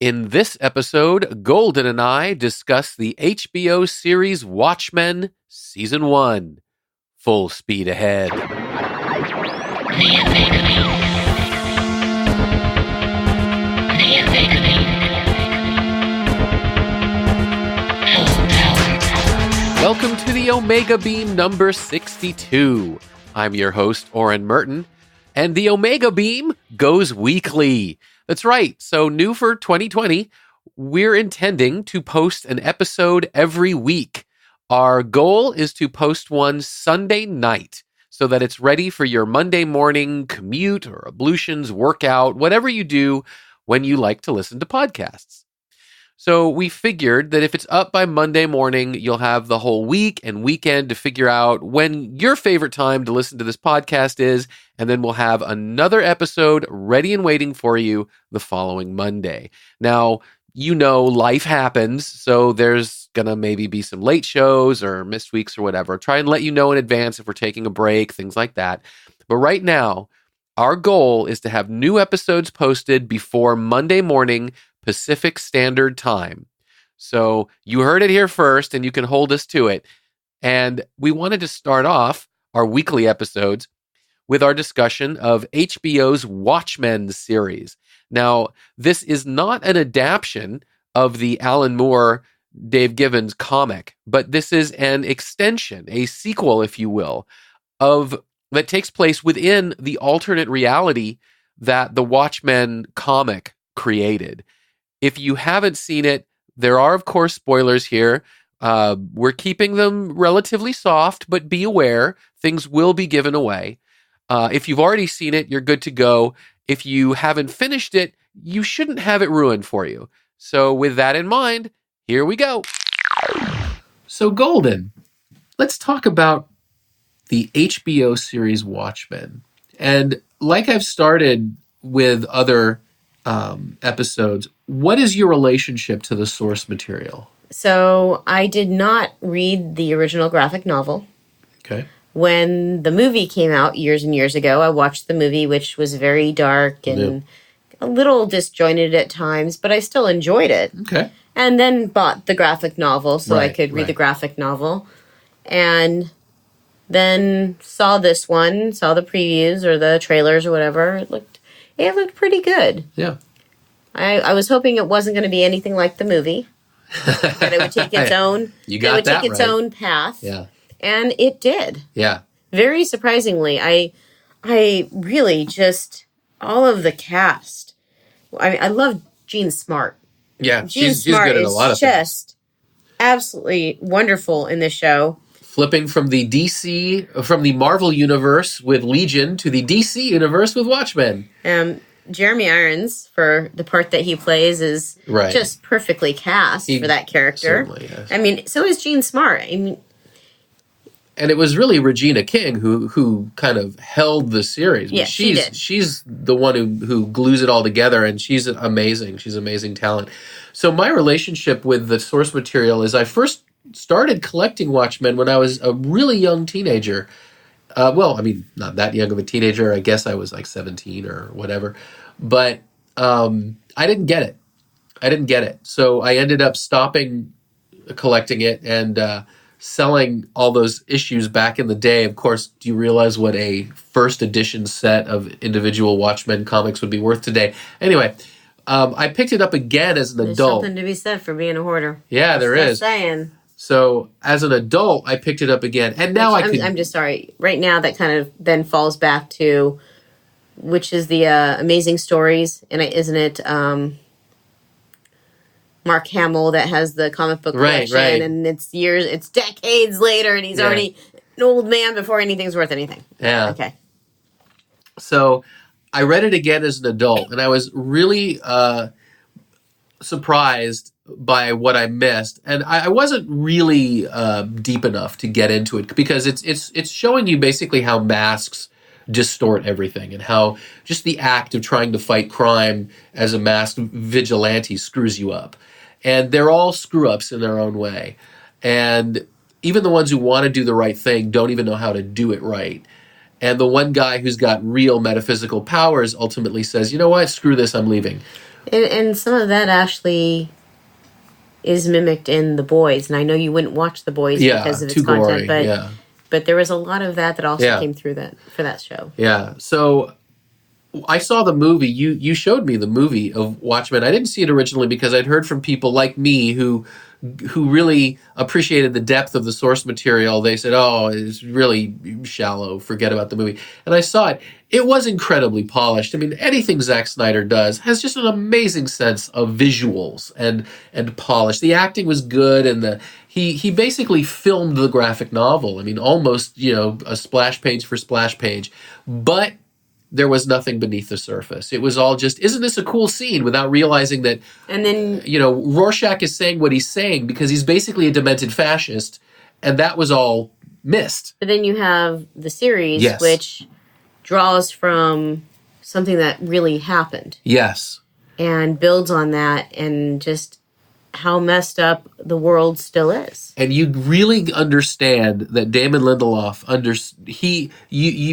In this episode, Golden and I discuss the HBO series Watchmen Season 1. Full speed ahead. Welcome to the Omega Beam number 62. I'm your host, Orrin Merton, and the Omega Beam goes weekly. That's right. So new for 2020, we're intending to post an episode every week. Our goal is to post one Sunday night so that it's ready for your Monday morning commute or ablutions, workout, whatever you do when you like to listen to podcasts. So we figured that if it's up by Monday morning, you'll have the whole week and weekend to figure out when your favorite time to listen to this podcast is, and then we'll have another episode ready and waiting for you the following Monday. Now, you know life happens, so there's going to maybe be some late shows or missed weeks or whatever. Try and let you know in advance if we're taking a break, things like that. But right now, our goal is to have new episodes posted before Monday morning Pacific Standard Time. So you heard it here first, and you can hold us to it. And we wanted to start off our weekly episodes with our discussion of HBO's Watchmen series. Now, this is not an adaptation of the Alan Moore, Dave Gibbons comic, but this is an extension, a sequel, if you will, that takes place within the alternate reality that the Watchmen comic created. If you haven't seen it, there are, of course, spoilers here. We're keeping them relatively soft, but be aware, things will be given away. If you've already seen it, you're good to go. If you haven't finished it, you shouldn't have it ruined for you. So with that in mind, here we go. So Golden, let's talk about the HBO series Watchmen. And like I've started with other episodes, what is your relationship to the source material? So I did not read the original graphic novel. Okay. When the movie came out years and years ago, I watched the movie, which was very dark and a little disjointed at times, but I still enjoyed it. Okay. And then bought the graphic novel so I could read the graphic novel. And then saw this one, saw the previews or the trailers or whatever. It looked pretty good. Yeah. I was hoping it wasn't going to be anything like the movie. That it would take its own. Own path. Yeah. And it did. Yeah. Very surprisingly, I really just all of the cast. I love Jean Smart. Yeah, Jean she's good at a lot of things. Just absolutely wonderful in this show. Flipping from the Marvel universe with Legion to the DC universe with Watchmen. Jeremy Irons, for the part that he plays, is just perfectly cast for that character. Certainly is. I mean, so is Jean Smart. I mean, and it was really Regina King who kind of held the series. Yeah, she did. She's the one who glues it all together, and she's amazing. She's amazing talent. So my relationship with the source material is I first started collecting Watchmen when I was a really young teenager. Well, I mean, not that young of a teenager. I guess I was like 17 or whatever. But I didn't get it. So I ended up stopping collecting it and selling all those issues back in the day. Of course, do you realize what a first edition set of individual Watchmen comics would be worth today? Anyway, I picked it up again as an adult. There's something to be said for being a hoarder. Yeah, there is. Saying. So as an adult, I picked it up again, and now I'm just sorry. Right now, that kind of then falls back to, which is the Amazing Stories, and isn't it Mark Hamill that has the comic book collection, and it's decades later, and he's already an old man before anything's worth anything. Yeah. Okay. So I read it again as an adult, and I was really surprised by what I missed, and I wasn't really deep enough to get into it because it's showing you basically how masks distort everything and how just the act of trying to fight crime as a masked vigilante screws you up, and they're all screw ups in their own way, and even the ones who want to do the right thing don't even know how to do it right. And the one guy who's got real metaphysical powers ultimately says, you know what, screw this, I'm leaving. And some of that actually is mimicked in The Boys. And I know you wouldn't watch The Boys because of its content, but there was a lot of that also came through for that show. Yeah. So I saw the movie. You showed me the movie of Watchmen. I didn't see it originally because I'd heard from people like me who really appreciated the depth of the source material. They said, "Oh, it's really shallow. Forget about the movie." And I saw it. It was incredibly polished. I mean, anything Zack Snyder does has just an amazing sense of visuals and polish. The acting was good, and he basically filmed the graphic novel. I mean, almost a splash page for splash page, but there was nothing beneath the surface. It was all just, isn't this a cool scene, without realizing that, and then Rorschach is saying what he's saying because he's basically a demented fascist, and that was all missed. But then you have the series, which draws from something that really happened. Yes. And builds on that, and just how messed up the world still is. And you really understand that Damon Lindelof,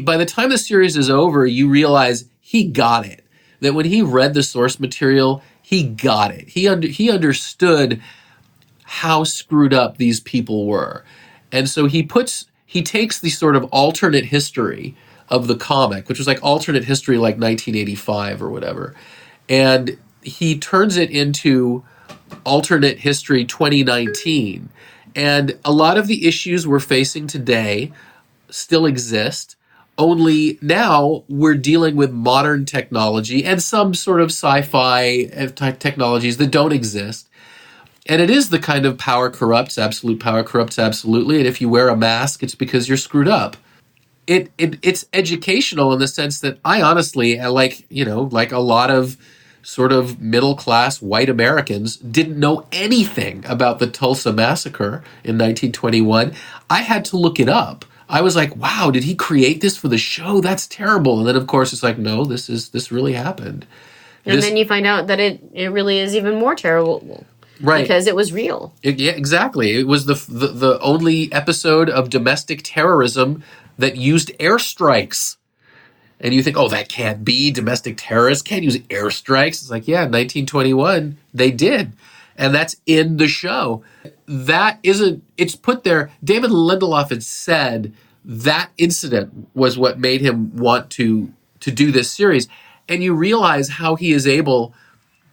by the time the series is over, you realize he got it. That when he read the source material, he got it. He understood how screwed up these people were. And so he takes the sort of alternate history of the comic, which was like alternate history like 1985 or whatever, and he turns it into alternate history 2019. And a lot of the issues we're facing today still exist, only now we're dealing with modern technology and some sort of sci-fi technologies that don't exist. And it is the kind of power corrupts, absolute power corrupts absolutely, and if you wear a mask, it's because you're screwed up. It's educational in the sense that I honestly, like a lot of sort of middle-class white Americans, didn't know anything about the Tulsa Massacre in 1921. I had to look it up. I was like, wow, did he create this for the show? That's terrible. And then, of course, it's like, no, this really happened. And then you find out that it really is even more terrible. Right. Because it was real. Yeah, exactly. It was the only episode of domestic terrorism that used airstrikes. And you think, oh, that can't be. Domestic terrorists can't use airstrikes. It's like, yeah, 1921, they did. And that's in the show. It's put there. Damon Lindelof had said that incident was what made him want to do this series. And you realize how he is able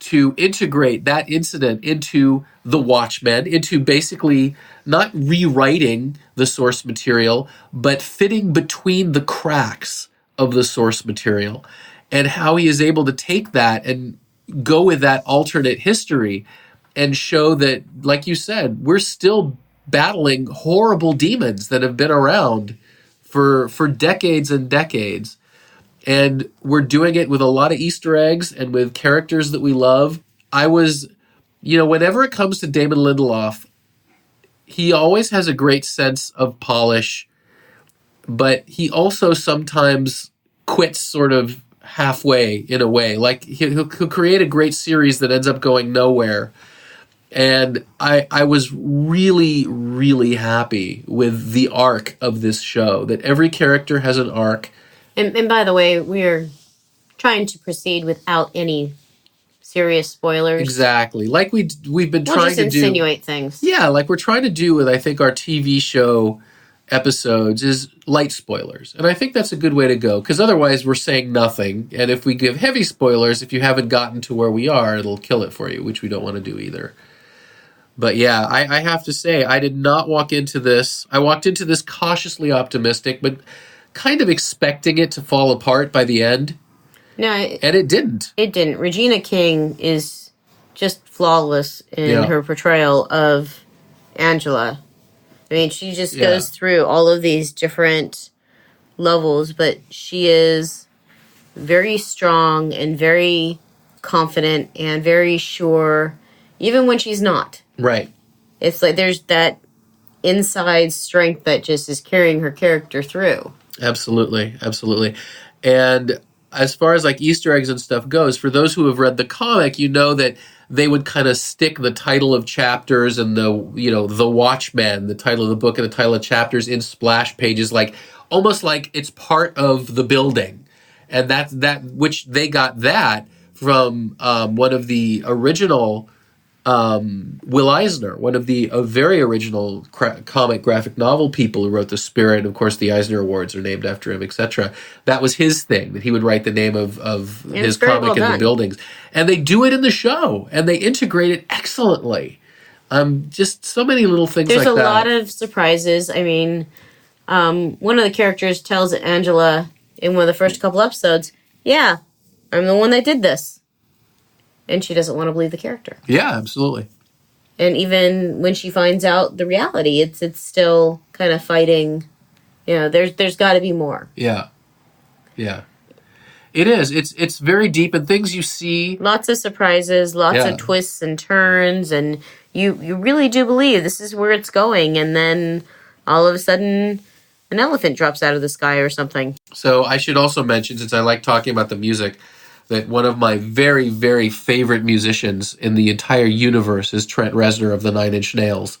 to integrate that incident into the Watchmen, into basically not rewriting the source material, but fitting between the cracks of the source material, and how he is able to take that and go with that alternate history and show that, like you said, we're still battling horrible demons that have been around for decades and decades. And we're doing it with a lot of Easter eggs and with characters that we love. Whenever it comes to Damon Lindelof, he always has a great sense of polish, but he also sometimes quits sort of halfway in a way. Like he'll create a great series that ends up going nowhere. And I was really, really happy with the arc of this show, that every character has an arc. And by the way, we're trying to proceed without any serious spoilers. Exactly. Like we've been trying to do. We'll just insinuate things. Yeah, like we're trying to do with, I think, our TV show episodes is light spoilers. And I think that's a good way to go, because otherwise we're saying nothing. And if we give heavy spoilers, if you haven't gotten to where we are, it'll kill it for you, which we don't want to do either. But yeah, I have to say, I did not walk into this. I walked into this cautiously optimistic, but kind of expecting it to fall apart by the end. No. And it didn't. It didn't. Regina King is just flawless in her portrayal of Angela. I mean, she just goes through all of these different levels, but she is very strong and very confident and very sure, even when she's not. Right. It's like there's that inside strength that just is carrying her character through. Absolutely. Absolutely. And as far as like Easter eggs and stuff goes, for those who have read the comic, you know that they would kind of stick the title of chapters and the Watchmen, the title of the book and the title of chapters in splash pages, like almost like it's part of the building. And that which they got that from one of the original Will Eisner, one of the very original comic graphic novel people who wrote The Spirit. Of course, the Eisner Awards are named after him, etc. That was his thing, that he would write the name of his comic in the buildings. And they do it in the show, and they integrate it excellently. Just so many little things like that. There's a lot of surprises. I mean, one of the characters tells Angela in one of the first couple episodes, yeah, I'm the one that did this. And she doesn't want to believe the character. Yeah, absolutely. And even when she finds out the reality, it's still kind of fighting. There's got to be more. Yeah, yeah, it is. It's very deep, and things you see. Lots of surprises, lots of twists and turns, and you really do believe this is where it's going, and then all of a sudden, an elephant drops out of the sky or something. So I should also mention, since I like talking about the music, that one of my very, very favorite musicians in the entire universe is Trent Reznor of the Nine Inch Nails.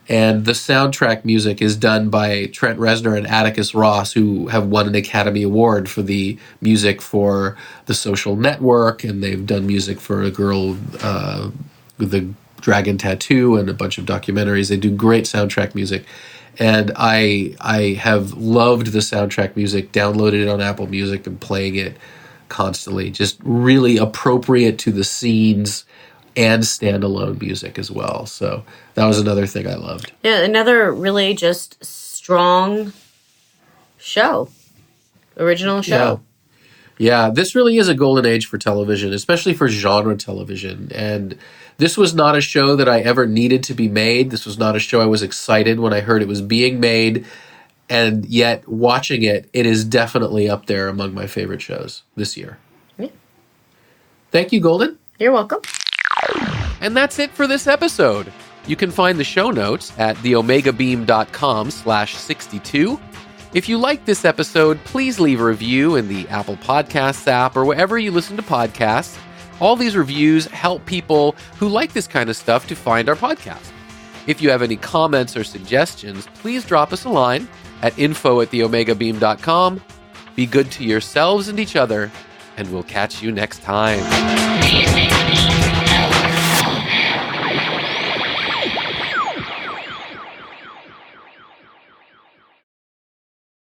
And the soundtrack music is done by Trent Reznor and Atticus Ross, who have won an Academy Award for the music for The Social Network, and they've done music for A Girl with the Dragon Tattoo and a bunch of documentaries. They do great soundtrack music. And I have loved the soundtrack music, downloaded it on Apple Music and playing it constantly. Just really appropriate to the scenes and standalone music as well. So that was another thing I loved. Yeah, another really just strong show. Original show. Yeah, this really is a golden age for television, especially for genre television. And this was not a show that I ever needed to be made. This was not a show I was excited when I heard it was being made. And yet, watching it, it is definitely up there among my favorite shows this year. Yeah. Thank you, Golden. You're welcome. And that's it for this episode. You can find the show notes at theomegabeam.com/62. If you like this episode, please leave a review in the Apple Podcasts app or wherever you listen to podcasts. All these reviews help people who like this kind of stuff to find our podcast. If you have any comments or suggestions, please drop us a line at info@theomegabeam.com. Be good to yourselves and each other, and we'll catch you next time.